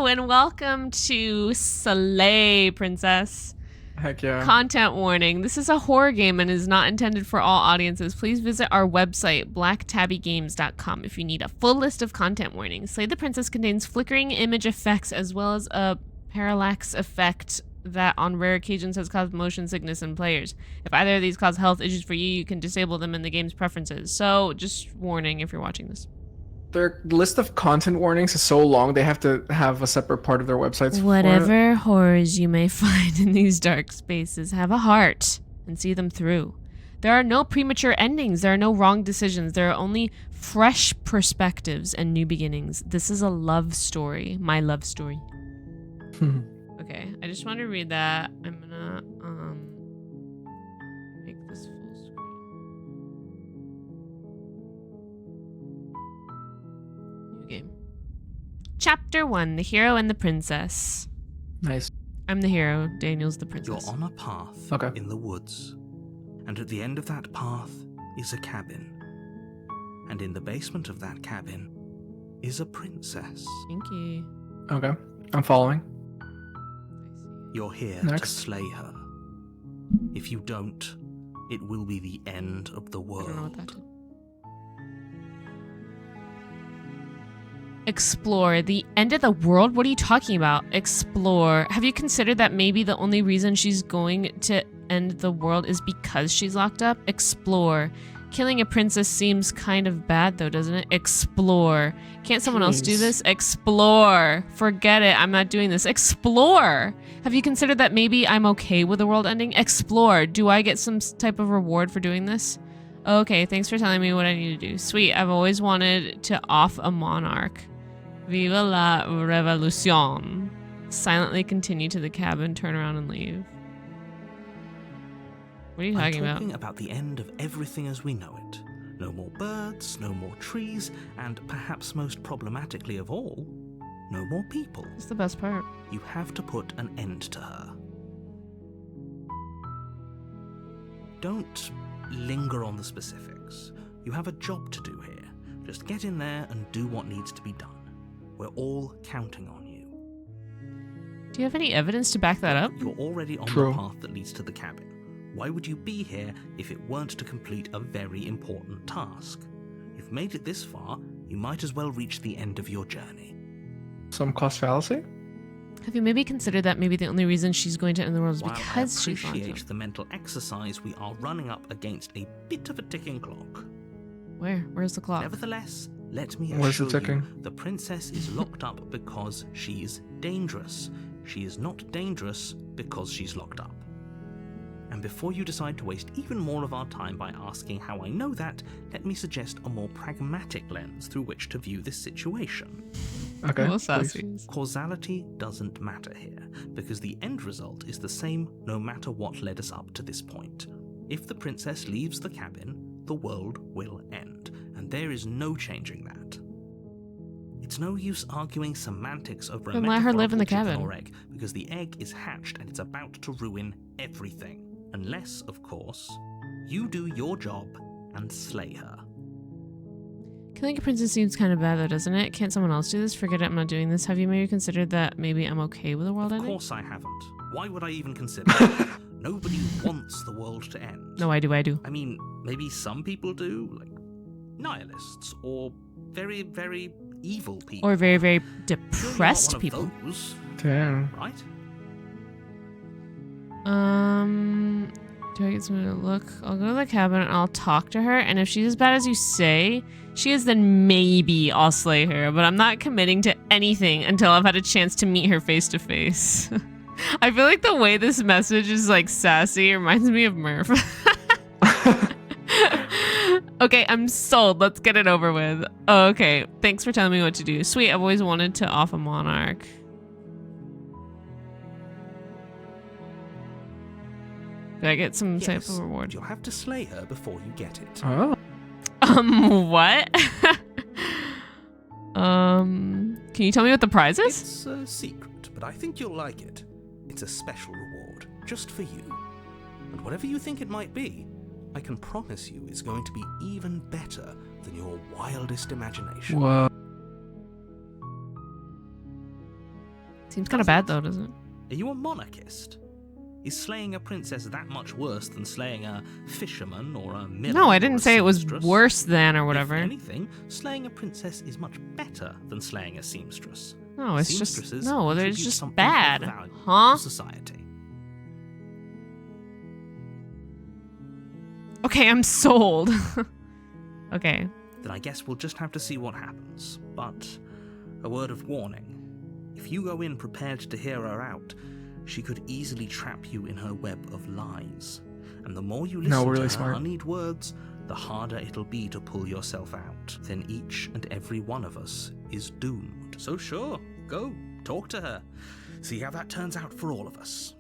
Hello and welcome to Slay, Princess. Heck yeah. Content warning. This is a horror game and is not intended for all audiences. Please visit our website, blacktabbygames.com, if you need a full list of content warnings. Slay the Princess contains flickering image effects as well as a parallax effect that on rare occasions has caused motion sickness in players. If either of these cause health issues for you, you can disable them in the game's preferences. So just warning if you're watching this. Their list of content warnings is so long they have to have a separate part of their websites. Whatever horrors you may find in these dark spaces, have a heart and see them through. There are no premature endings. There are no wrong decisions. There are only fresh perspectives and new beginnings. This is a love story. My love story. Okay, I just want to read that. I'm gonna make this full screen. New game. Chapter 1, The Hero and the Princess. Nice. I'm the hero, Daniel's the princess. You're on a path in the woods, and at the end of that path is a cabin. And in the basement of that cabin is a princess. Thank you. Okay, I'm following. You're here to slay her. If you don't, it will be the end of the world. I don't know what that is. Explore. The end of the world? What are you talking about? Explore. Have you considered that maybe the only reason she's going to end the world is because she's locked up? Explore. Killing a princess seems kind of bad though, doesn't it? Explore. Can't someone else do this? Explore. Forget it. I'm not doing this. Explore. Have you considered that maybe I'm okay with the world ending? Explore. Do I get some type of reward for doing this? Okay, thanks for telling me what I need to do. Sweet. I've always wanted to off a monarch. Viva la revolution. Silently continue to the cabin, turn around and leave. What are you talking about? I'm talking about the end of everything as we know it. No more birds, no more trees, and perhaps most problematically of all, no more people. That's the best part. You have to put an end to her. Don't linger on the specifics. You have a job to do here. Just get in there and do what needs to be done. We're all counting on you. Do you have any evidence to back that up? You're already on the path that leads to the cabin. Why would you be here if it weren't to complete a very important task? You've made it this far, you might as well reach the end of your journey. Some cost fallacy? Have you maybe considered that maybe the only reason she's going to end the world is because she's locked up? While I appreciate the mental exercise, we are running up against a bit of a ticking clock. Where? Where's the clock? Nevertheless, let me assure you, the princess is locked up because she's dangerous. She is not dangerous because she's locked up. And before you decide to waste even more of our time by asking how I know that, let me suggest a more pragmatic lens through which to view this situation. Okay. Causality doesn't matter here, because the end result is the same no matter what led us up to this point. If the princess leaves the cabin, the world will end, and there is no changing that. It's no use arguing semantics over a let her live in the cabin. Or egg, because the egg is hatched and it's about to ruin everything. Unless, of course, you do your job and slay her. Killing a princess seems kind of bad though, doesn't it? Can't someone else do this? Forget it, I'm not doing this. Have you maybe considered that maybe I'm okay with the world ending? Of course I haven't. Why would I even consider it? Nobody wants the world to end. No, I do. I mean, maybe some people do, like nihilists, or very, very evil people. Or very, very depressed people. Damn. Right? Do I get someone to look? I'll go to the cabin and I'll talk to her, and if she's as bad as you say she is, then maybe I'll slay her, but I'm not committing to anything until I've had a chance to meet her face to face. I feel like the way this message is like sassy reminds me of Murph. Okay, I'm sold. Let's get it over with. Oh, okay, thanks for telling me what to do. Sweet, I've always wanted to off a monarch. Do I get some type of reward? You'll have to slay her before you get it. Oh. What? Can you tell me what the prize is? It's a secret, but I think you'll like it. It's a special reward, just for you. And whatever you think it might be, I can promise you it's going to be even better than your wildest imagination. Whoa. Seems kind of bad though, doesn't it? Are you a monarchist? Is slaying a princess that much worse than slaying a fisherman or a miller? No, I didn't say it was seamstress? worse than or whatever. If anything, slaying a princess is much better than slaying a seamstress. No, it's just Seamstresses no. They're contribute just something of bad, value huh? to society. Okay, I'm sold. Okay. Then I guess we'll just have to see what happens. But a word of warning. If you go in prepared to hear her out, she could easily trap you in her web of lies. And the more you listen really to her smart. honeyed words, the harder it'll be to pull yourself out. Then each and every one of us is doomed. So sure, go, talk to her. See how that turns out for all of us.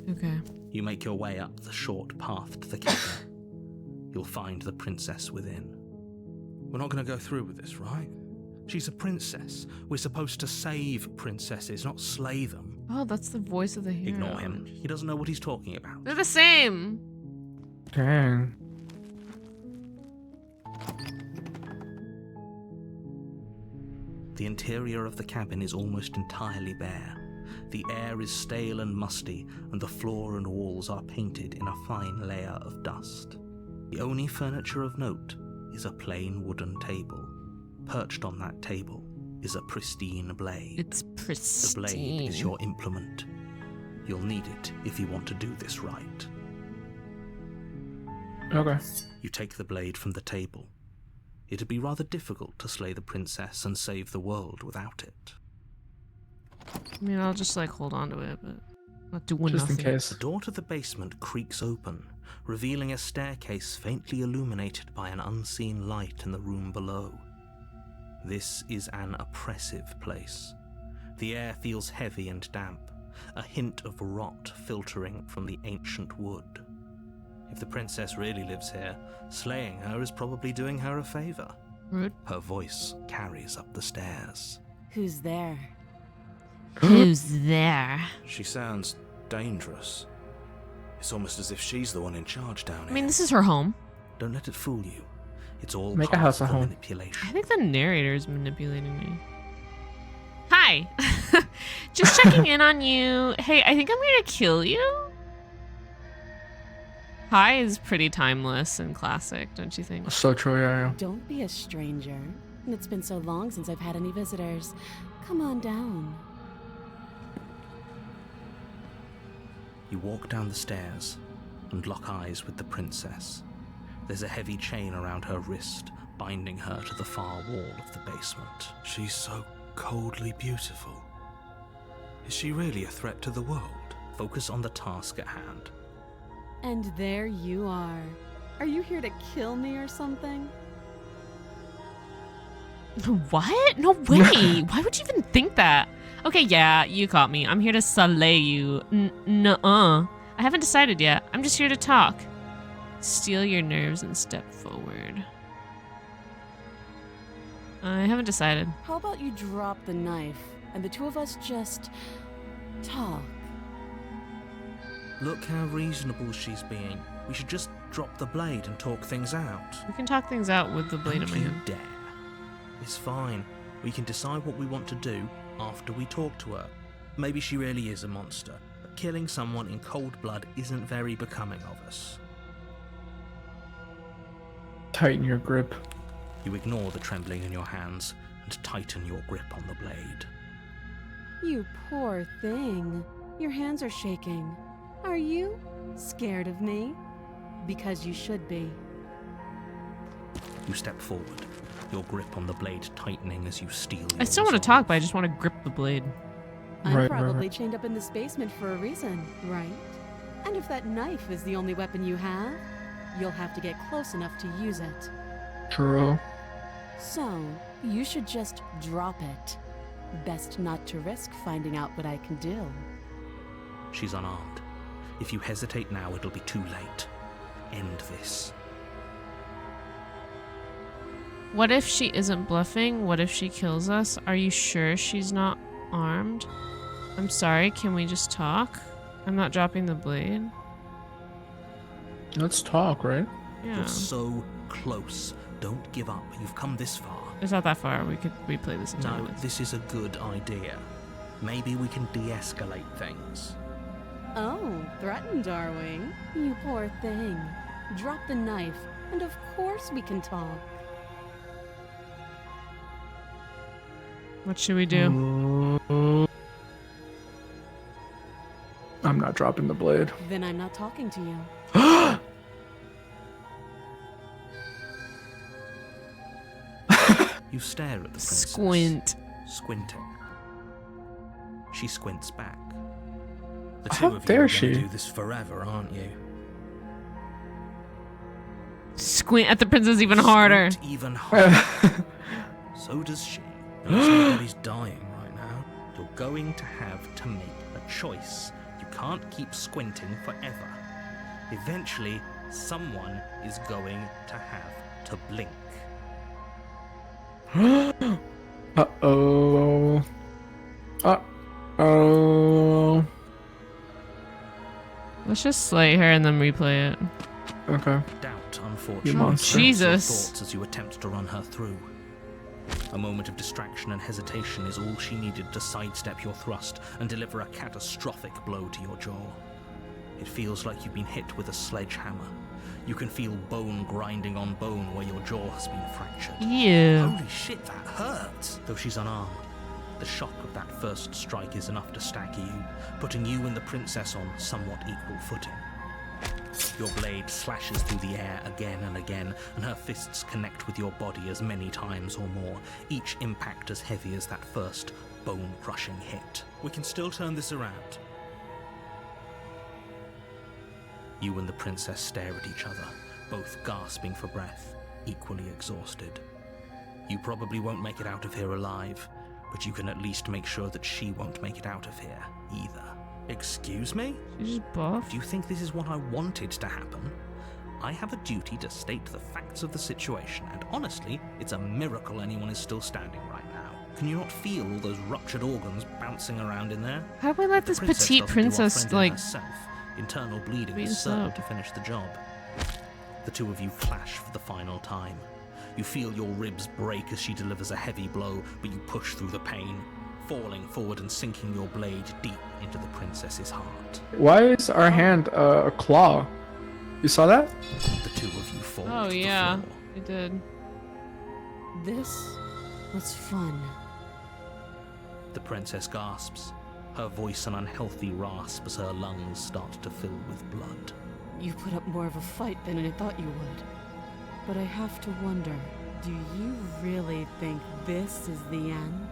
Okay. You make your way up the short path to the cabin. You'll find the princess within. We're not going to go through with this, right? She's a princess. We're supposed to save princesses, not slay them. Oh, that's the voice of the hero. Ignore him. He doesn't know what he's talking about. They're the same. Dang. The interior of the cabin is almost entirely bare. The air is stale and musty, and the floor and walls are painted in a fine layer of dust. The only furniture of note is a plain wooden table. Perched on that table is a pristine blade. It's pristine. The blade is your implement. You'll need it if you want to do this right. Okay. You take the blade from the table. It'd be rather difficult to slay the princess and save the world without it. I mean, I'll just like hold on to it, but not doing Just in nothing. case. The door to the basement creaks open, revealing a staircase faintly illuminated by an unseen light in the room below. This is an oppressive place. The air feels heavy and damp, a hint of rot filtering from the ancient wood. If the princess really lives here, slaying her is probably doing her a favor. Rude. Her voice carries up the stairs. Who's there? Who's there? She sounds dangerous. It's almost as if she's the one in charge down here. I mean, this is her home. Don't let it fool you. It's all Make a part house of a the home. manipulation. I think the narrator is manipulating me. Hi. Just checking in on you. Hey, I think I'm going to kill you. Hi is pretty timeless and classic, don't you think? So true, yeah. Don't be a stranger. It's been so long since I've had any visitors. Come on down. You walk down the stairs and lock eyes with the princess. There's a heavy chain around her wrist, binding her to the far wall of the basement. She's so coldly beautiful. Is she really a threat to the world? Focus on the task at hand. And there you are. Are you here to kill me or something? What? No way. Why would you even think that? Okay, yeah, you caught me. I'm here to slay you. Nuh-uh. I haven't decided yet. I'm just here to talk. Steel your nerves and step forward. I haven't decided. How about you drop the knife and the two of us just talk? Look how reasonable she's being. We should just drop the blade and talk things out. We can talk things out with the blade in Don't my you hand. dare. It's fine. We can decide what we want to do after we talk to her. Maybe she really is a monster, but killing someone in cold blood isn't very becoming of us. Tighten your grip. You ignore the trembling in your hands and tighten your grip on the blade. You poor thing. Your hands are shaking. Are you scared of me? Because you should be. You step forward, your grip on the blade tightening as you steal I still want to talk, but I just want to grip the blade. I'm Right, probably right. chained up in this basement for a reason, right? And if that knife is the only weapon you have, you'll have to get close enough to use it. True. So, you should just drop it. Best not to risk finding out what I can do. She's unarmed. If you hesitate now, it'll be too late. End this. What if she isn't bluffing? What if she kills us? Are you sure she's not armed? I'm sorry, can we just talk? I'm not dropping the blade. Let's talk, right? Yeah. You're so close. Don't give up. You've come this far. It's not that far. We could replay this in 10 No, minutes. this is a good idea. Maybe we can de-escalate things. Oh, threatened, are we? You poor thing. Drop the knife, and of course we can talk. What should we do? I'm not dropping the blade. Then I'm not talking to you. You stare at the princess. Squint. Squinting. She squints back. The How two of you dare are she? going to do this forever, aren't you? Squint at the princess even harder. Squint even harder. So does she. Notice nobody's dying right now. You're going to have to make a choice. You can't keep squinting forever. Eventually, someone is going to have to blink. Uh-oh. Uh-oh. Let's just slay her and then replay it. Okay. Doubt, You unfortunately, monster. stops your Jesus. thoughts as you attempt to run her through. A moment of distraction and hesitation is all she needed to sidestep your thrust and deliver a catastrophic blow to your jaw. It feels like you've been hit with a sledgehammer. You can feel bone grinding on bone where your jaw has been fractured. Yeah. Holy shit, that hurts! Though she's unarmed, the shock of that first strike is enough to stagger you, putting you and the princess on somewhat equal footing. Your blade slashes through the air again and again, and her fists connect with your body as many times or more, each impact as heavy as that first bone-crushing hit. We can still turn this around. You and the princess stare at each other, both gasping for breath, equally exhausted. You probably won't make it out of here alive, but you can at least make sure that she won't make it out of here either. Excuse me? She just buffed. Do you think this is what I wanted to happen? I have a duty to state the facts of the situation, and honestly, it's a miracle anyone is still standing right now. Can you not feel all those ruptured organs bouncing around in there? How do we let The this petite doesn't do our princess, friend in like, herself. Internal bleeding beat is us certain up? to finish the job. The two of you clash for the final time. You feel your ribs break as she delivers a heavy blow, but you push through the pain, falling forward and sinking your blade deep into the princess's heart. Why is our hand a claw? You saw that? The two of you fall Oh, to yeah. the floor. We did. This was fun. The princess gasps, her voice an unhealthy rasp as her lungs start to fill with blood. You put up more of a fight than I thought you would. But I have to wonder, do you really think this is the end?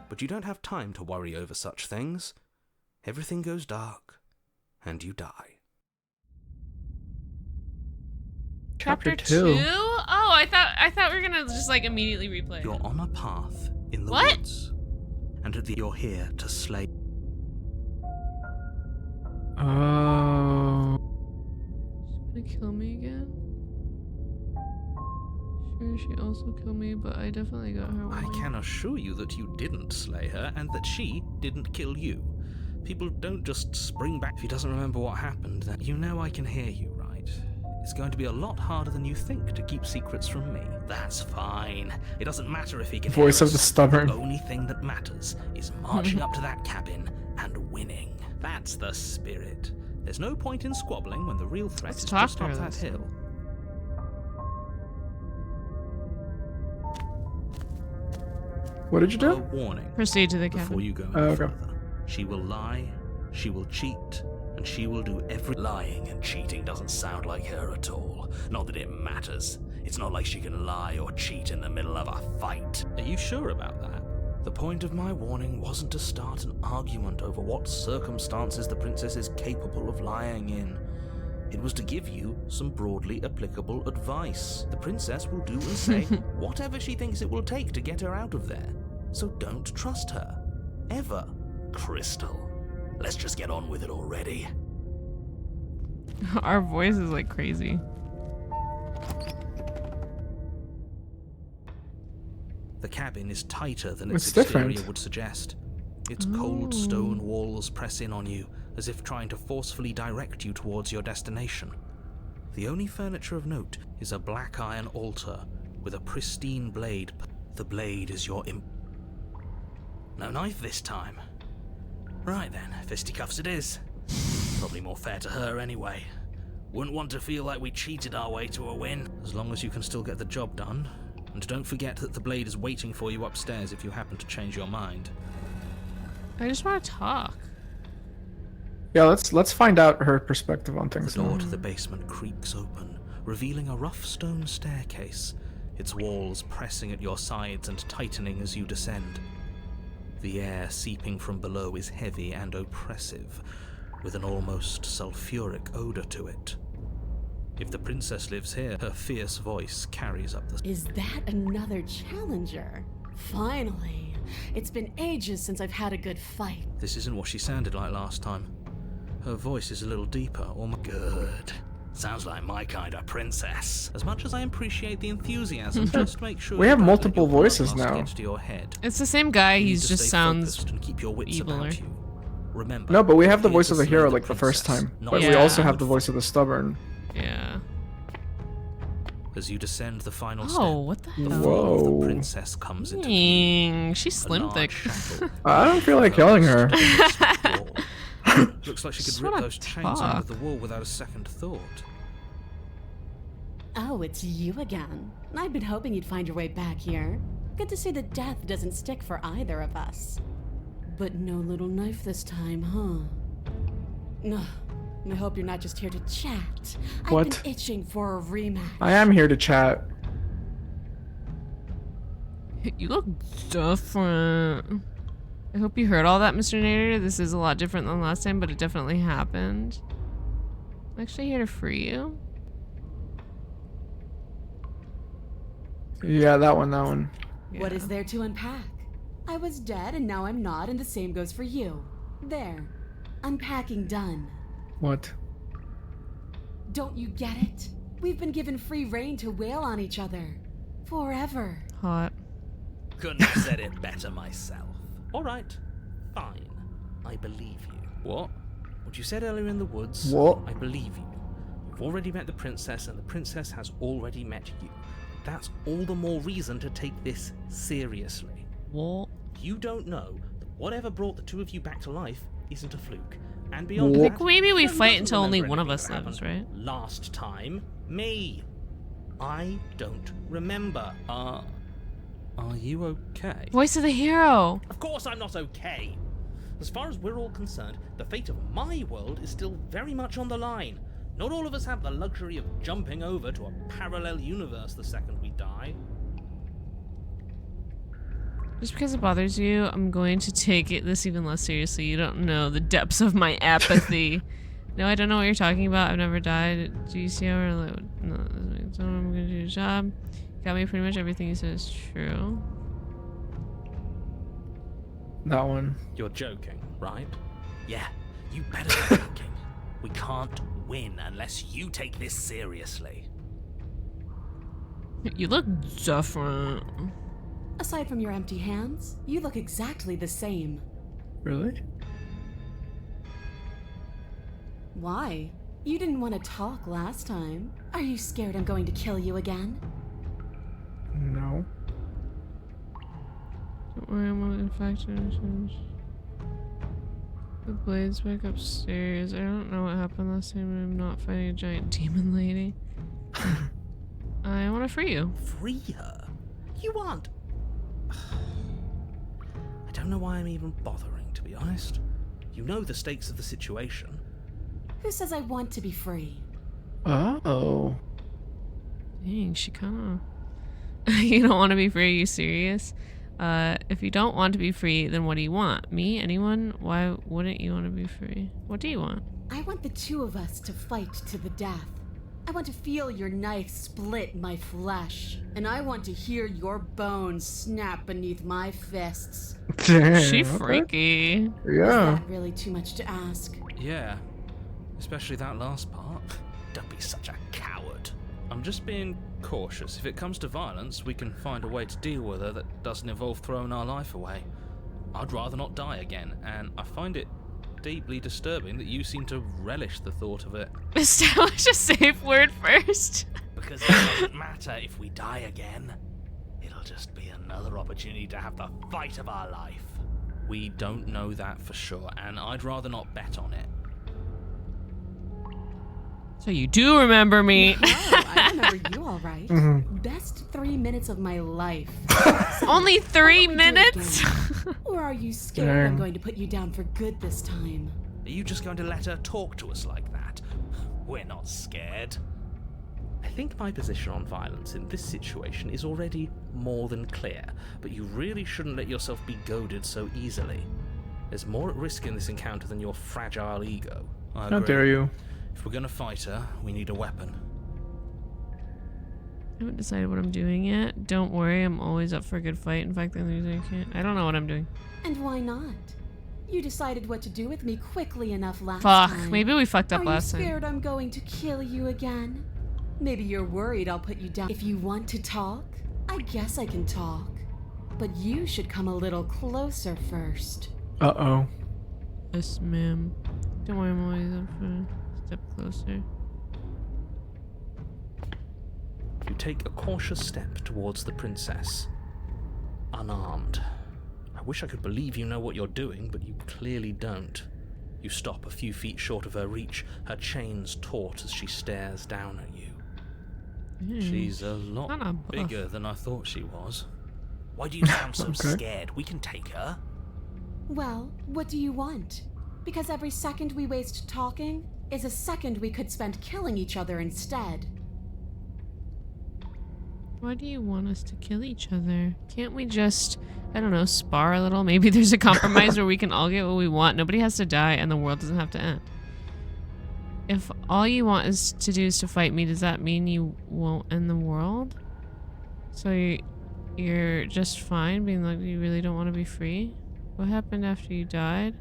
But you don't have time to worry over such things. Everything goes dark, and you die. Chapter 2. 2? Oh, I thought we were gonna just like immediately replay. You're on a path in the What? woods, and you're here to slay. Oh. She's gonna kill me again? Sure, she also killed me, but I definitely got her I one. can assure you that you didn't slay her, and that she didn't kill you. People don't just spring back. If he doesn't remember what happened, then you know I can hear you, right? It's going to be a lot harder than you think to keep secrets from me. That's fine. It doesn't matter if he can Voice hear of the us. stubborn. The only thing that matters is marching up to that cabin and winning. That's the spirit. There's no point in squabbling when the real threat Let's is talk just to her up that this hill. What did you A do? warning Proceed to the before cabin. you go any Okay. further. She will lie, she will cheat, and she will do every... Lying and cheating doesn't sound like her at all. Not that it matters. It's not like she can lie or cheat in the middle of a fight. Are you sure about that? The point of my warning wasn't to start an argument over what circumstances the princess is capable of lying in. It was to give you some broadly applicable advice. The princess will do and say whatever she thinks it will take to get her out of there. So don't trust her. Ever. Crystal, let's just get on with it already. Our voice is like crazy. The cabin is tighter than It's its exterior different. would suggest. Its cold stone walls press in on you, as if trying to forcefully direct you towards your destination. The only furniture of note is a black iron altar with a pristine blade. The blade is your No knife this time. Right then, fisticuffs it is. Probably more fair to her anyway. Wouldn't want to feel like we cheated our way to a win. As long as you can still get the job done. And don't forget that the blade is waiting for you upstairs if you happen to change your mind. I just want to talk. Yeah, let's find out her perspective on The things. door to the basement creaks open, revealing a rough stone staircase, its walls pressing at your sides and tightening as you descend. The air seeping from below is heavy and oppressive, with an almost sulfuric odor to it. If the princess lives here, her fierce voice carries up the... Is that another challenger? Finally. It's been ages since I've had a good fight. This isn't what she sounded like last time. Her voice is a little deeper, almost... Good. Sounds like my kind of princess. As much as I appreciate the enthusiasm, just make sure We have you don't let multiple your blood voices lust now. get to your head. It's the same guy. You need He to just stay sounds focused and keep your wits eviler. about you. Remember, No, but we have the we're voice here of to the hero slay like the first princess, time. not But we Yeah. also have the voice of the stubborn. yeah. As you descend the final Oh, step, what the the hell? form of Whoa. the princess comes into view. Dang, she's A slim large thick. shackle I don't feel like killing her. against the wall. Looks like she could Just rip wanna those chains out of talk. the wall without a second thought. Oh, it's you again. I've been hoping you'd find your way back here. Good to see that death doesn't stick for either of us. But no little knife this time, huh? No. I hope you're not just here to chat. I've What? been itching for a rematch. I am here to chat. You look different. I hope you heard all that, Mr. Nader. This is a lot different than last time, but it definitely happened. I'm actually here to free you. Yeah, that one. What Yeah. is there to unpack? I was dead and now I'm not, and the same goes for you. There. Unpacking done. What? Don't you get it? We've been given free rein to wail on each other. Forever. Hot. Couldn't have said it better myself. Alright, fine. I believe you. What? What you said earlier in the woods, What? I believe you. You've already met the princess, and the princess has already met you. That's all the more reason to take this seriously. What? You don't know that whatever brought the two of you back to life isn't a fluke. And beyond What? that, Like, maybe we no one fight doesn't until only remember one of anything us that lives, happened right? Last time, me. I don't remember. Are you okay? Voice of the hero. Of course I'm not okay. As far as we're all concerned, the fate of my world is still very much on the line. Not all of us have the luxury of jumping over to a parallel universe the second we die. Just because it bothers you, I'm going to take this even less seriously. You don't know the depths of my apathy. No, I don't know what you're talking about. I've never died. Do you see how we're like, no, I'm going to do a job. Got me pretty much everything you said is true. That one. You're joking, right? Yeah, you better be joking. We can't win unless you take this seriously. You look different. Aside from your empty hands, you look exactly the same. Really? Why? You didn't want to talk last time. Are you scared I'm going to kill you again? No. Don't worry, I'm not infected. The blades back upstairs. I don't know what happened last time, but I'm not fighting a giant demon lady. I want to free you. Free her? You aren't. I don't know why I'm even bothering, to be honest. You know the stakes of the situation. Who says I want to be free? Oh. Dang, she kind of... You don't want to be free? Are you serious? If you don't want to be free, then what do you want? Me? Anyone? Why wouldn't you want to be free? What do you want? I want the two of us to fight to the death. I want to feel your knife split my flesh. And I want to hear your bones snap beneath my fists. Damn. She okay. freaky. Is Yeah. that really too much to ask? Yeah, especially that last part. Don't be such a coward. I'm just being cautious. If it comes to violence, we can find a way to deal with her that doesn't involve throwing our life away. I'd rather not die again, and I find it deeply disturbing that you seem to relish the thought of it. Establish a safe word first. Because it doesn't matter if we die again. It'll just be another opportunity to have the fight of our life. We don't know that for sure, and I'd rather not bet on it. So you do remember me. Oh, I remember you all right. Mhm. Best 3 minutes of my life. Only 3 Why don't we do it minutes? again? Or are you scared I'm Dang. going to put you down for good this time? Are you just going to let her talk to us like that? We're not scared. I think my position on violence in this situation is already more than clear, but you really shouldn't let yourself be goaded so easily. There's more at risk in this encounter than your fragile ego. I How agree. dare you? If we're gonna fight her, we need a weapon. I haven't decided what I'm doing yet. Don't worry, I'm always up for a good fight. In fact, the only reason I can't... I don't know what I'm doing. And why not? You decided what to do with me quickly enough last Fuck, time. maybe we fucked up Are last you time. scared I'm going to kill you again? Maybe you're worried I'll put you down. If you want to talk, I guess I can talk. But you should come a little closer first. Uh-oh. Yes, ma'am. Don't worry, I'm always up for a step closer. You take a cautious step towards the princess, unarmed. I wish I could believe you know what you're doing, but you clearly don't. You stop a few feet short of her reach, her chains taut as she stares down at you. She's a lot Kinda buff. bigger than I thought she was. Why do you sound so Okay. scared? We can take her. Well, what do you want? Because every second we waste talking is a second we could spend killing each other instead. Why do you want us to kill each other? Can't we just, I don't know, spar a little? Maybe there's a compromise where we can all get what we want. Nobody has to die and the world doesn't have to end. If all you want is to fight me, does that mean you won't end the world? So you're just fine being like you really don't want to be free? What happened after you died?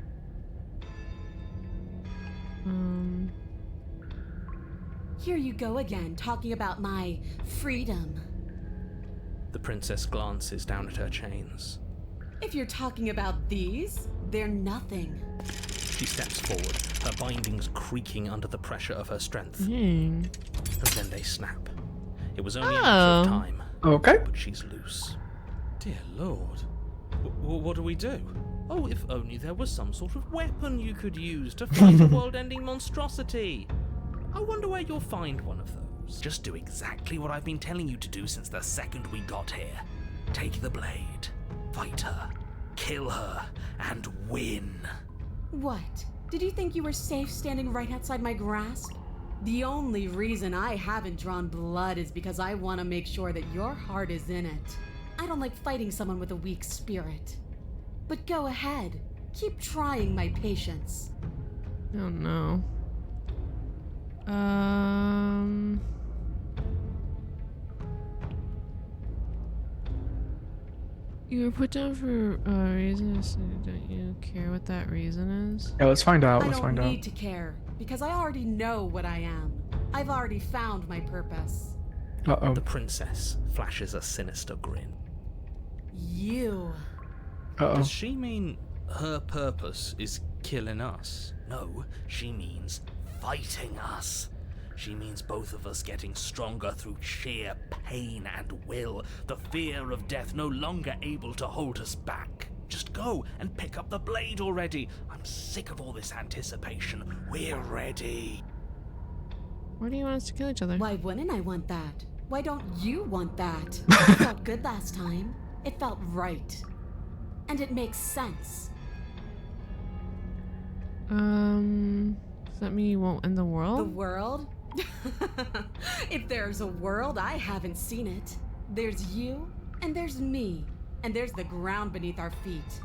Here you go again, talking about my freedom. The princess glances down at her chains. If you're talking about these, they're nothing. She steps forward, her bindings creaking under the pressure of her strength, Dang. and then they snap. It was only a matter of Oh. time, Okay. but she's loose. Dear Lord. What do we do? Oh, if only there was some sort of weapon you could use to fight a world-ending monstrosity. I wonder where you'll find one of those. Just do exactly what I've been telling you to do since the second we got here. Take the blade, fight her, kill her, and win. What? Did you think you were safe standing right outside my grasp? The only reason I haven't drawn blood is because I want to make sure that your heart is in it. I don't like fighting someone with a weak spirit. But go ahead. Keep trying my patience. Oh no. You were put down for a reason, so don't you care what that reason is? Yeah, let's find out. I Let's don't find out. need to care, because I already know what I am. I've already found my purpose. Uh-oh. The princess flashes a sinister grin. You. Uh-oh. Does she mean her purpose is killing us? No, she means fighting us. She means both of us getting stronger through sheer pain and will, the fear of death no longer able to hold us back. Just go and pick up the blade already. I'm sick of all this anticipation. We're ready. Why do you want us to kill each other? Why wouldn't I want that? Why don't you want that? It felt good last time. It felt right. And it makes sense. Does that mean you won't end the The world? world? If there's a world, I haven't seen it. There's you, and there's me, and there's the ground beneath our feet.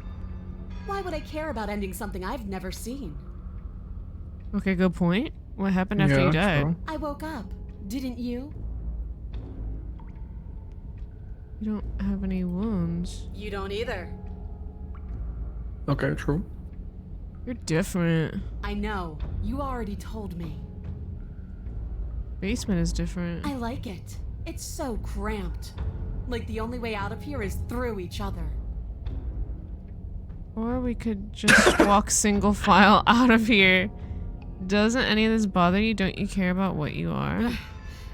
Why would I care about ending something I've never seen? Okay, good point. What happened after Yeah, you died? true. I woke up. Didn't you? You don't have any wounds. You don't either. Okay, true. You're different. I know. You already told me. Basement is different. I like it. It's so cramped. Like the only way out of here is through each other. Or we could just walk single file out of here. Doesn't any of this bother you? Don't you care about what you are?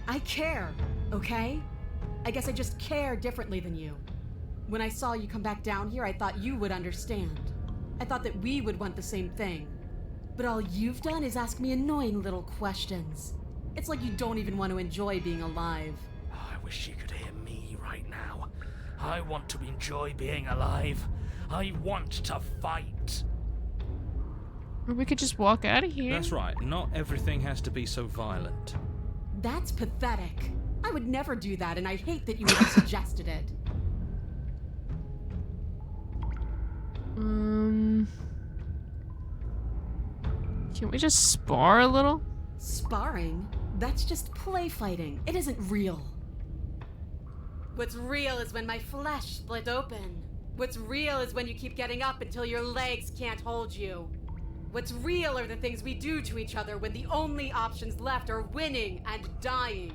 I care, okay? I guess I just care differently than you. When I saw you come back down here, I thought you would understand. I thought that we would want the same thing. But all you've done is ask me annoying little questions. It's like you don't even want to enjoy being alive. Oh, I wish you could hear me right now. I want to enjoy being alive. I want to fight. Or we could just walk out of here. That's right, not everything has to be so violent. That's pathetic. I would never do that, and I hate that you even suggested it. Can't we just spar a little? Sparring? That's just play fighting. It isn't real. What's real is when my flesh split open. What's real is when you keep getting up until your legs can't hold you. What's real are the things we do to each other when the only options left are winning and dying.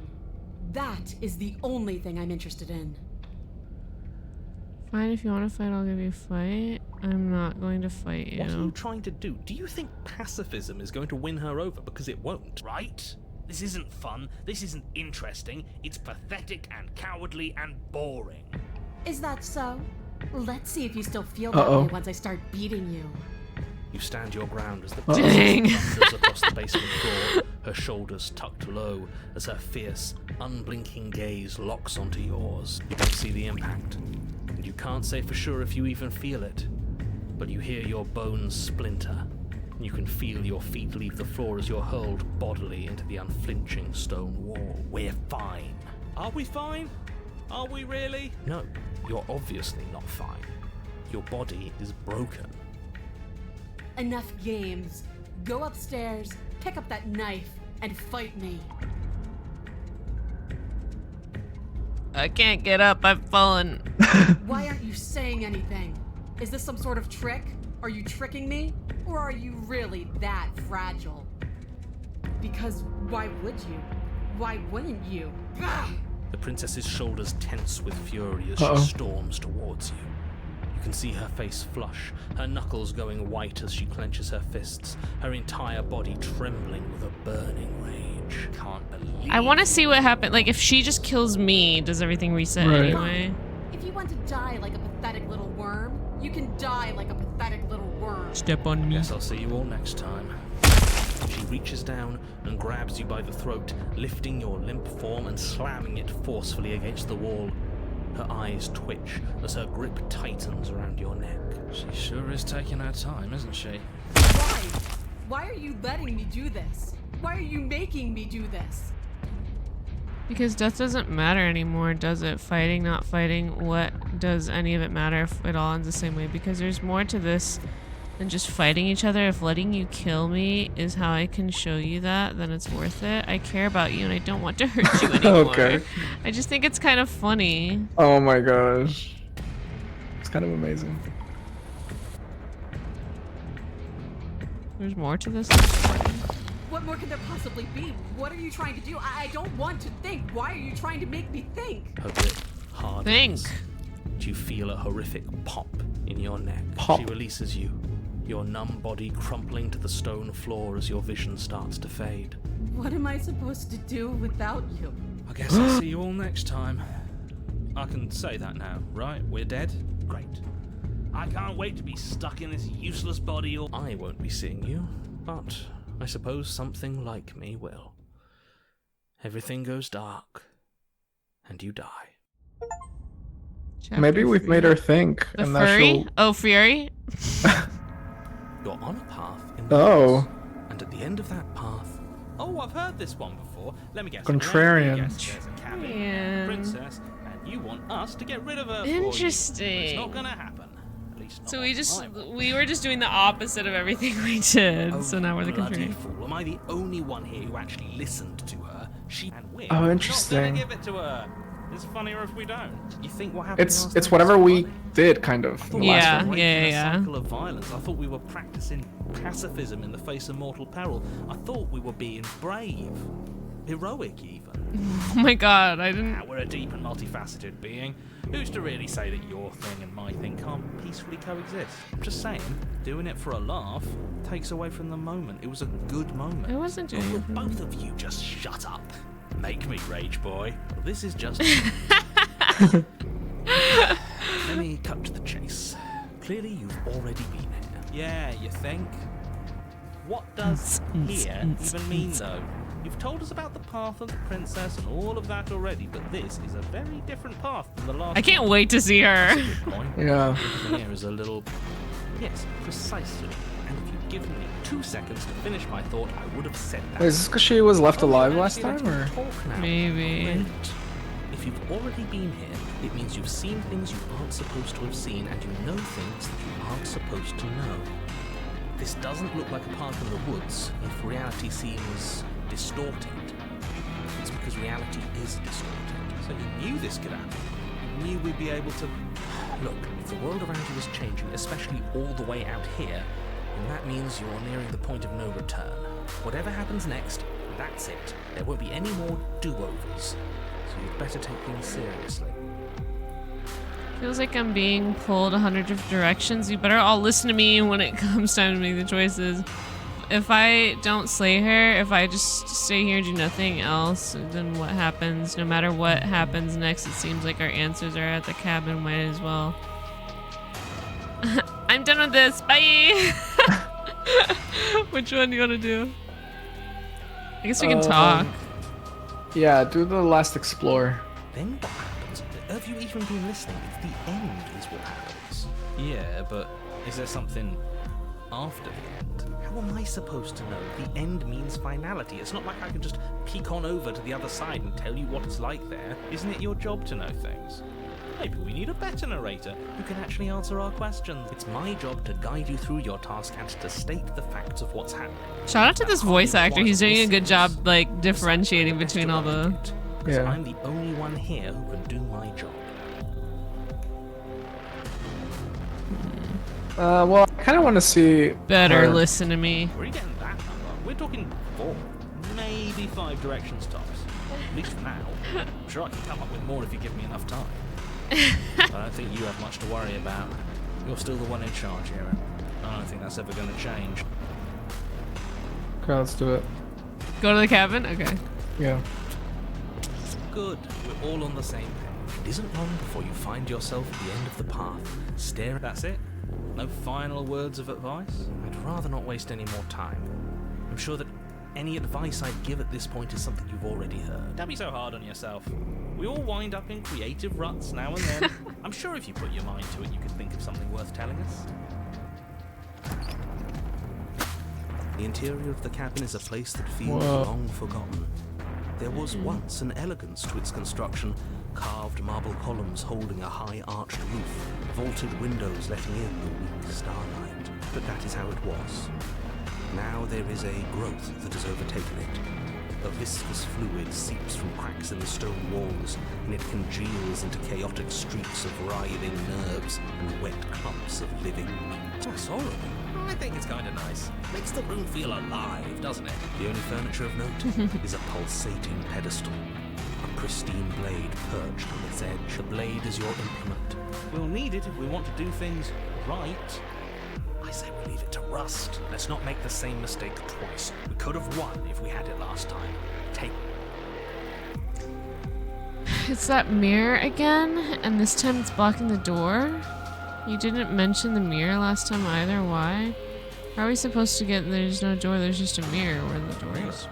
That is the only thing I'm interested in. Fine, if you want to fight, I'll give you a fight. I'm not going to fight you. What are you trying to do? Do you think pacifism is going to win her over? Because it won't. Right? This isn't fun. This isn't interesting. It's pathetic and cowardly and boring. Is that so? Let's see if you still feel that way once I start beating you. You stand your ground as the Dang. princess thunders across the basement floor, her shoulders tucked low as her fierce, unblinking gaze locks onto yours. You don't see the impact, and you can't say for sure if you even feel it, but you hear your bones splinter, and you can feel your feet leave the floor as you're hurled bodily into the unflinching stone wall. We're fine. Are we fine? Are we really? No, you're obviously not fine. Your body is broken. Enough games. Go upstairs, pick up that knife, and fight me. I can't get up. I've fallen. Why aren't you saying anything? Is this some sort of trick? Are you tricking me? Or are you really that fragile? Because why would you? Why wouldn't you? Gah! The princess's shoulders tense with fury as she storms towards you. You can see her face flush, her knuckles going white as she clenches her fists, her entire body trembling with a burning rage. Can't believe I want to see what happened. Like, if she just kills me, does everything reset Right. anyway? If you want to die like a pathetic little worm, you can die like a pathetic little worm. Step on me. Guess I'll see you all next time. She reaches down and grabs you by the throat, lifting your limp form and slamming it forcefully against the wall. Her eyes twitch as her grip tightens around your neck. She sure is taking her time, isn't she? Why? Why are you letting me do this? Why are you making me do this? Because death doesn't matter anymore, does it? Fighting, not fighting, what does any of it matter if it all ends the same way? Because there's more to this than just fighting each other. If letting you kill me is how I can show you that, then it's worth it. I care about you and I don't want to hurt you anymore. Okay. I just think it's kind of funny. Oh my gosh. It's kind of amazing. There's more to this. What more could there possibly be? What are you trying to do? I don't want to think. Why are you trying to make me think? Her grip hardens. Think. You feel a horrific pop in your neck. Pop. She releases you, your numb body crumpling to the stone floor as your vision starts to fade. What am I supposed to do without you? I guess I'll see you all next time. I can say that now, right? We're dead? Great. I can't wait to be stuck in this useless body all... I won't be seeing you, but I suppose something like me will. Everything goes dark, and you die. Maybe we've made her think, The and that furry? she'll. Oh, Fury? You're on a path in the Oh. woods, and at the end of that path... Oh, I've heard this one before. Let me guess. Contrarian. Let me guess. There's a cabin, Contrarian. a princess, and you want us to get rid of her for you. Interesting. It's not gonna happen. At least not So on we were just doing the opposite of everything we did. Oh, so now we're the bloody contrarian. fool. Am I the only one here who actually listened to her? She and we're Oh, not interesting. gonna give it to her. It's funnier if we don't. You think what happened last It's time whatever was we funny? did, kind of. thought the Yeah. last one. breaking a yeah. cycle of violence. I thought we were practicing pacifism in the face of mortal peril. I thought we were being brave, heroic even. Oh my god, I didn't. Now we're a deep and multifaceted being. Who's to really say that your thing and my thing can't peacefully coexist? I'm just saying, doing it for a laugh takes away from the moment. It was a good moment. I wasn't doing Will it. both of you just shut up? Make me rage, boy. Well, this is just... Let me cut to the chase. Clearly, you've already been here. Yeah, you think? What does here even mean, though? You've told us about the path of the princess and all of that already, but this is a very different path than the last I can't one. wait to see her. That's a good point. Yeah. Everything here is a little... Yes, precisely. And if you'd given me 2 seconds to finish my thought, I would have said that. Wait, is this because she was left Oh, alive you last actually time, let or? you talk now. Maybe. Great. If you've already been here, it means you've seen things you aren't supposed to have seen, and you know things that you aren't supposed to know. This doesn't look like a park in the woods if reality seems distorted. It's because reality is distorted. So you knew this could happen. You knew we'd be able to... Look, if the world around you is changing, especially all the way out here, then that means you're nearing the point of no return. Whatever happens next, that's it. There won't be any more do-overs. So you'd better take things seriously. Feels like I'm being pulled 100 different directions. You better all listen to me when it comes time to make the choices. If I don't slay her, if I just stay here and do nothing else, then what happens? No matter what happens next, it seems like our answers are at the cabin. Might as well. I'm done with this. Bye. Which one do you want to do? I guess we can talk. Yeah, do the last explore. Then what happens? Have you even been listening? It's the end is what happens. Yeah, but is there something after the end? How am I supposed to know? The end means finality. It's not like I can just peek on over to the other side and tell you what it's like there. Isn't it your job to know things? Maybe we need a better narrator who can actually answer our questions. It's my job to guide you through your task and to state the facts of what's happening. Shout out to this voice actor. He's doing a good job, like, differentiating between all the... Because Yeah. I'm the only one here who can do my job. Well, I kind of want to see. Better her. listen to me. Where are you getting that number? We're talking 4, maybe 5 directions tops. At least for now. I'm sure I can come up with more if you give me enough time. I don't think you have much to worry about. You're still the one in charge here. I don't think that's ever going to change. Okay, let's do it. Go to the cabin? Okay. Yeah. Good. We're all on the same page. It isn't long before you find yourself at the end of the path. Stare. That's it? No final words of advice? I'd rather not waste any more time. I'm sure that any advice I'd give at this point is something you've already heard. Don't be so hard on yourself. We all wind up in creative ruts now and then. I'm sure if you put your mind to it, you could think of something worth telling us. The interior of the cabin is a place that feels Whoa. long forgotten. There was once an elegance to its construction, carved marble columns holding a high arched roof, vaulted windows letting in the weak starlight. But that is how it was. Now there is a growth that has overtaken it. A viscous fluid seeps from cracks in the stone walls, and it congeals into chaotic streaks of writhing nerves and wet clumps of living meat. That's horrible. I think it's kind of nice. Makes the room feel alive, doesn't it? The only furniture of note is a pulsating pedestal. A pristine blade perched on its edge. The blade is your implement. We'll need it if we want to do things right. I say we leave it to rust. Let's not make the same mistake twice. We could have won if we had it last time. Take It's that mirror again, and this time it's blocking the door. You didn't mention the mirror last time either. Why? How are we supposed to get... There's no door, there's just a mirror where the door is.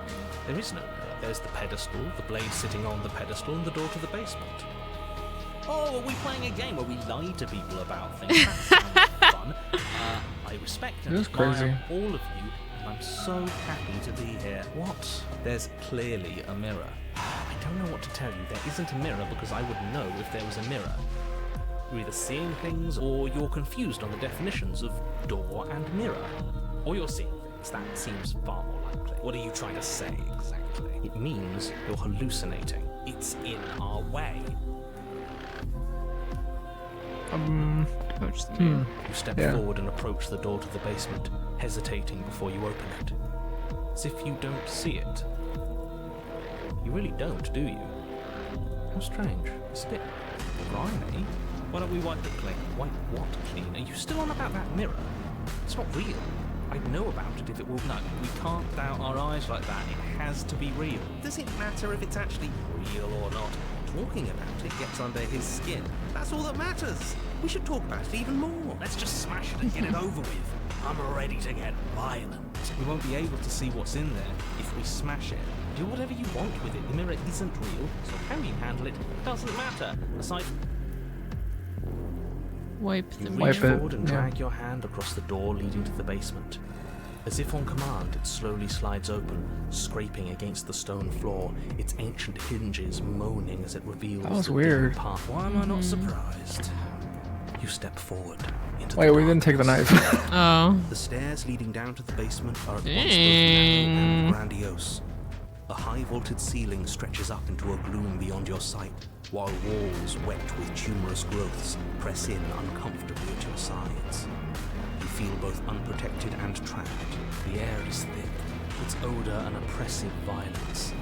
There is no mirror. There's the pedestal, the blade sitting on the pedestal, and the door to the basement. Oh, are we playing a game where we lie to people about things? That sounds fun. I respect and It is admire crazy. all of you, and I'm so happy to be here. What? There's clearly a mirror. I don't know what to tell you. There isn't a mirror because I would know if there was a mirror. You're either seeing things or you're confused on the definitions of door and mirror. Or you're seeing things. That seems far more likely. What are you trying to say exactly? It means you're hallucinating. It's in our way. Approach the mirror. You step Yeah. forward and approach the door to the basement, hesitating before you open it. As if you don't see it. You really don't, do you? How strange. It's a bit grimy. Why don't we wipe it clean? Wipe what clean? Are you still on about that mirror? It's not real. I'd know about it if it were... No, we can't doubt our eyes like that. It has to be real. Does it matter if it's actually real or not? Talking about it gets under his skin. That's all that matters. We should talk about it even more. Let's just smash it and get it over with. I'm ready to get violent. We won't be able to see what's in there if we smash it. Do whatever you want with it. The mirror isn't real, so how you handle it doesn't matter. Aside from Wipe the you mirror. reach Wipe it, forward and yeah. drag your hand across the door leading to the basement. As if on command, it slowly slides open, scraping against the stone floor, its ancient hinges moaning as it reveals That was the weird. dim path. Why am I not surprised? You step forward into Wait, the we didn't take the darkness. knife. Oh. The stairs leading down to the basement are at once both Dang. narrow and grandiose. The high-vaulted ceiling stretches up into a gloom beyond your sight, while walls wet with tumorous growths press in uncomfortably at your sides. You feel both unprotected and trapped. The air is thick, its odor an oppressive violence.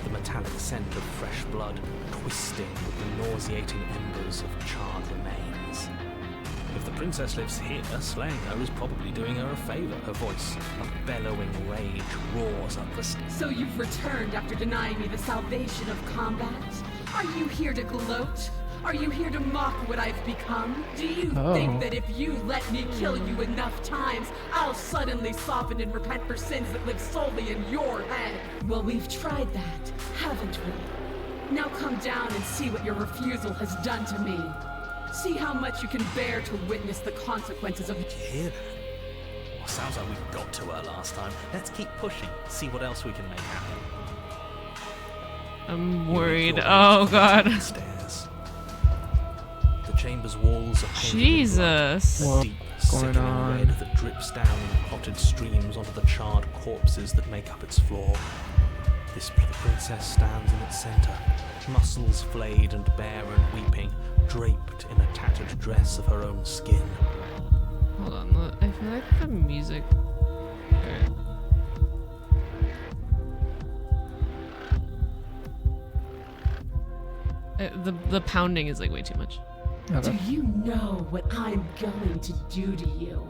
The metallic scent of fresh blood twisting with the nauseating embers of charred remains. If the princess lives here, slaying her is probably doing her a favor. Her voice, a bellowing rage, roars up the stairs. So you've returned after denying me the salvation of combat? Are you here to gloat? Are you here to mock what I've become? Do you think that if you let me kill you enough times, I'll suddenly soften and repent for sins that live solely in your head? Well, we've tried that, haven't we? Now come down and see what your refusal has done to me. See how much you can bear to witness the consequences of Hear that? Well, sounds like we got to her last time. Let's keep pushing, see what else we can make happen. I'm You make worried. your way Oh to the god. top of the stairs. The chamber's walls are painted in Jesus. blood, What's deep, going sickening on? red that drips down in potted streams onto the charred corpses that make up its floor. The princess stands in its center, muscles flayed and bare and weeping, draped in a tattered dress of her own skin. Hold on. I feel like the music. Alright. The pounding is like way too much. Do Okay. you know what I'm going to do to you?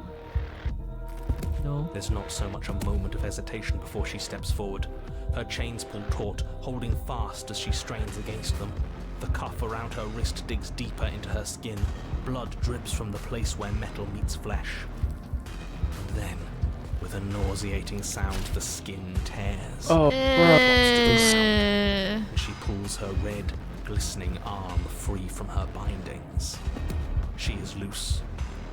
No. There's not so much a moment of hesitation before she steps forward. Her chains pull taut, holding fast as she strains against them. The cuff around her wrist digs deeper into her skin. Blood drips from the place where metal meets flesh. And then, with a nauseating sound, the skin tears. Oh, bro. And she pulls her red, glistening arm free from her bindings. She is loose,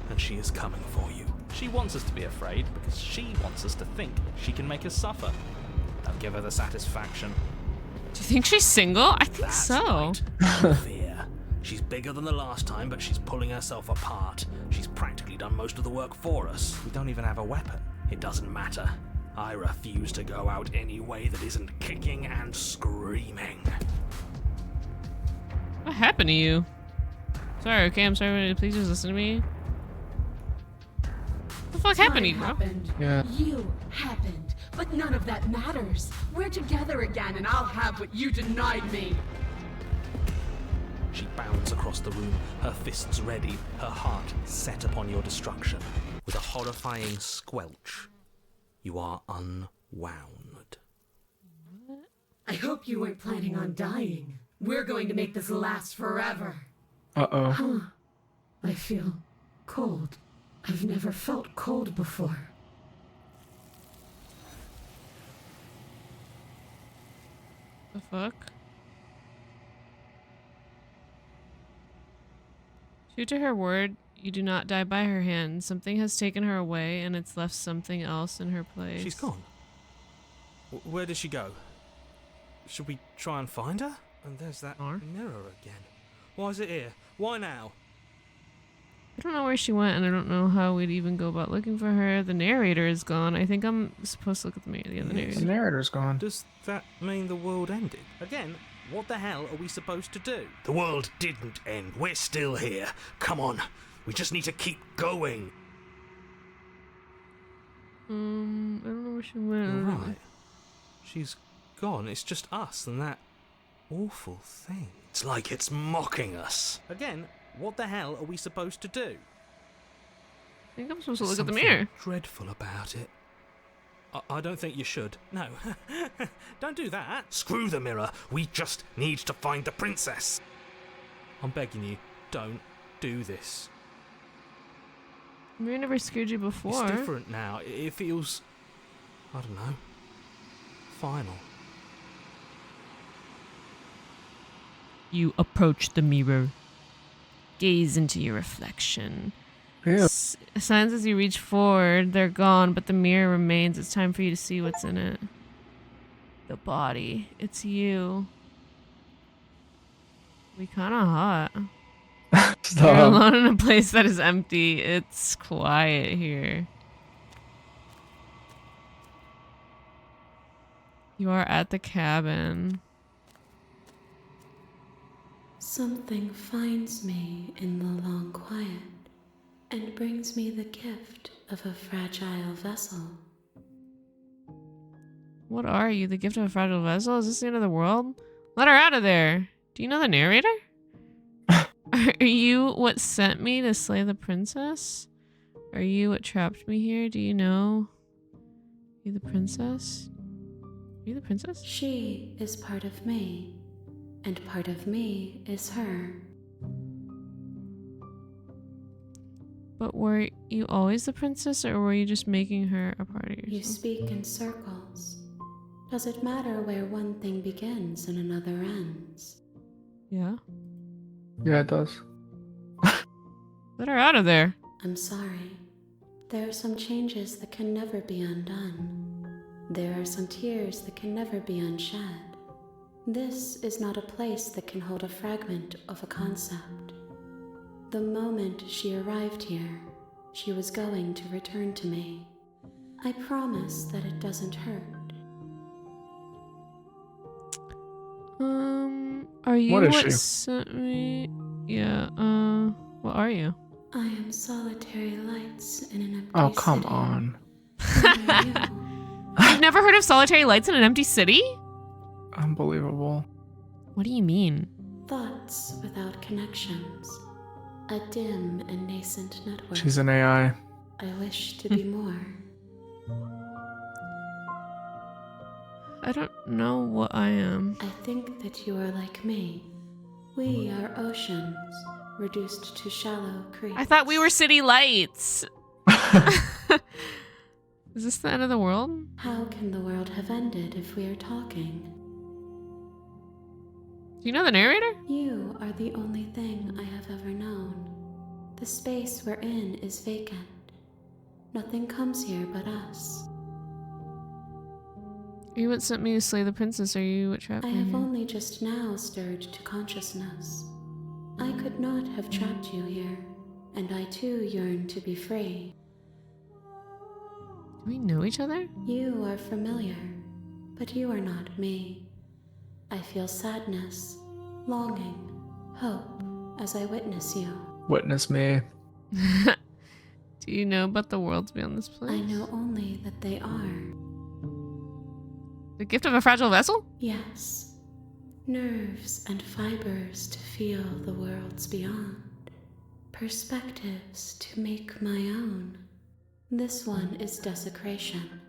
and she is coming for you. She wants us to be afraid because she wants us to think she can make us suffer. Don't give her the satisfaction. Do you think she's single? I think That's so. right. No fear. She's bigger than the last time, but she's pulling herself apart. She's practically done most of the work for us. We don't even have a weapon. It doesn't matter. I refuse to go out any way that isn't kicking and screaming. What happened to you? Sorry, okay, I'm sorry, please just listen to me. What the fuck happened to you, Time bro? happened. Yeah. You happened. But none of that matters. We're together again and I'll have what you denied me. She bounds across the room, her fists ready, her heart set upon your destruction. With a horrifying squelch, you are unwound. I hope you weren't planning on dying. We're going to make this last forever. Uh-oh. I feel cold. I've never felt cold before. The fuck? True to her word, you do not die by her hand. Something has taken her away, and it's left something else in her place. She's gone. Where did she go? Should we try and find her? And there's that Or? mirror again. Why is it here? Why now? I don't know where she went, and I don't know how we'd even go about looking for her. The narrator is gone. I think I'm supposed to look at the other Yes. The narrator. narrator's gone. Does that mean the world ended? Again, what the hell are we supposed to do? The world didn't end. We're still here. Come on. We just need to keep going. I don't know where she went. Right. She's gone. It's just us and that awful thing. It's like it's mocking us. Again, what the hell are we supposed to do? I think I'm supposed to look at the Something mirror. dreadful about it. I don't think you should. No. Don't do that. Screw the mirror. We just need to find the princess. I'm begging you, don't do this. Mirror never scared you before. It's different now. It feels, I don't know, final. You approach the mirror. Gaze into your reflection. Yeah. Signs as you reach forward, they're gone, but the mirror remains. It's time for you to see what's in it. The body. It's you. We kind of hot. You're Stop. alone in a place that is empty. It's quiet here. You are at the cabin. Something finds me in the long quiet and brings me the gift of a fragile vessel. What are you? The gift of a fragile vessel? Is this the end of the world? Let her out of there. Do you know the narrator? Are you what sent me to slay the princess? Are you what trapped me here? Do you know? Are you the princess? Are you the princess? She is part of me, and part of me is her. But were you always the princess, or were you just making her a part of yourself? You speak in circles. Does it matter where one thing begins and another ends? Yeah. Yeah, it does. Let her out of there. I'm sorry. There are some changes that can never be undone. There are some tears that can never be unshed. This is not a place that can hold a fragment of a concept. The moment she arrived here, she was going to return to me. I promise that it doesn't hurt. Are you What is what she? sent me? Yeah, what are you? I am solitary lights in an empty Oh, come city. on. What are you? You've never heard of solitary lights in an empty city? Unbelievable. What do you mean? Thoughts without connections. A dim and nascent network. She's an AI. I wish to be more. I don't know what I am. I think that you are like me. We are oceans, reduced to shallow creeks. I thought we were city lights. Is this the end of the world? How can the world have ended if we are talking? Do you know the narrator? You are the only thing I have ever known. The space we're in is vacant. Nothing comes here but us. Are you what sent me to slay the princess? Are you what trapped I me have here? only just now stirred to consciousness. I could not have trapped you here, and I too yearn to be free. Do we know each other? You are familiar, but you are not me. I feel sadness, longing, hope as I witness you. Witness me. Do you know about the worlds beyond this place? I know only that they are. The gift of a fragile vessel? Yes, nerves and fibers to feel the worlds beyond. Perspectives to make my own. This one is desecration.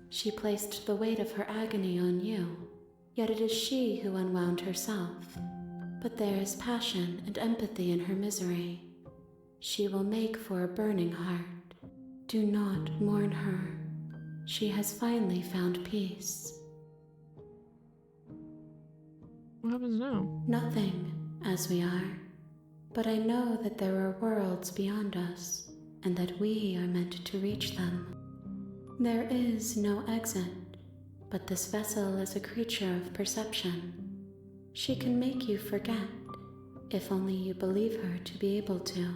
She placed the weight of her agony on you, yet it is she who unwound herself. But there is passion and empathy in her misery. She will make for a burning heart. Do not mourn her. She has finally found peace. What happens now? Nothing, as we are. But I know that there are worlds beyond us, and that we are meant to reach them. There is no exit, but this vessel is a creature of perception. She can make you forget, if only you believe her to be able to.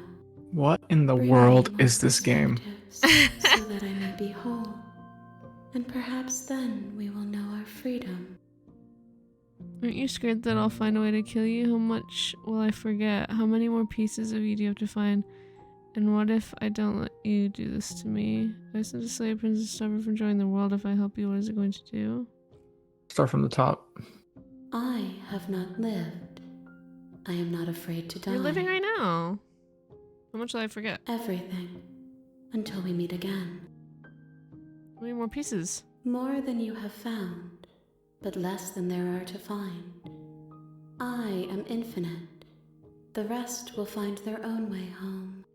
What in the Bring world me is more this game? perspectives, so that I may be whole. And perhaps then we will know our freedom. Aren't you scared that I'll find a way to kill you? How much will I forget? How many more pieces of you do you have to find? And what if I don't let you do this to me? I sent a slave princess to stop her from joining the world. If I help you, what is it going to do? Start from the top. I have not lived. I am not afraid to die. You're living right now. How much will I forget? Everything. Until we meet again. How many more pieces? More than you have found, but less than there are to find. I am infinite. The rest will find their own way home.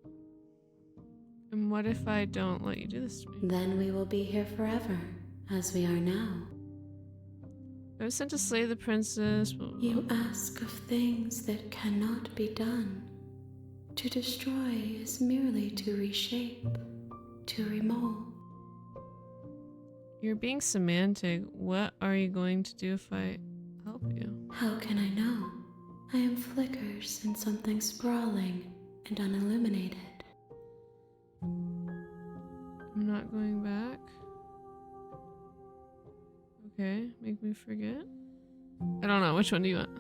And What if I don't let you do this to me? Then we will be here forever, as we are now. I was sent to slay the princess. Blah, blah, blah. You ask of things that cannot be done. To destroy is merely to reshape, to remold. You're being semantic. What are you going to do if I help you? How can I know? I am flickers in something sprawling and unilluminated. I'm not going back. Okay, make me forget. I don't know. Which one do you want?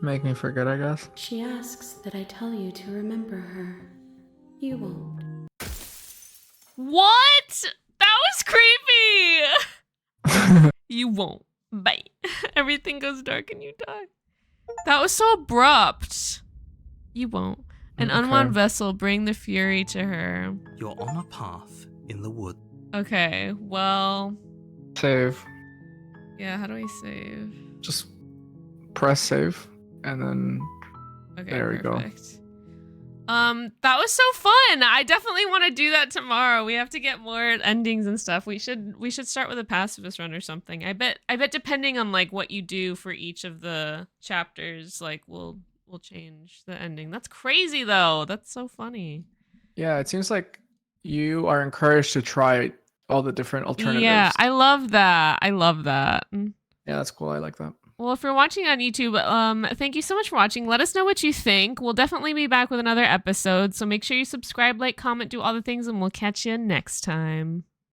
Make me forget, I guess. She asks that I tell you to remember her. You won't. What? That was creepy! You won't. Bye. Everything goes dark and you die. That was so abrupt. You won't. An unwound vessel, bring the fury to her. You're on a path in the wood. Okay, well... Save. Yeah, how do I save? Just press save, and then Okay, there we go. perfect. That was so fun. I definitely want to do that tomorrow. We have to get more endings and stuff. We should start with a pacifist run or something. I bet depending on like what you do for each of the chapters, like we'll change the ending. That's crazy though. That's so funny. Yeah, it seems like you are encouraged to try all the different alternatives. Yeah, I love that. I love that. Yeah, that's cool. I like that. Well, if you're watching on YouTube, thank you so much for watching. Let us know what you think. We'll definitely be back with another episode. So make sure you subscribe, like, comment, do all the things, and we'll catch you next time.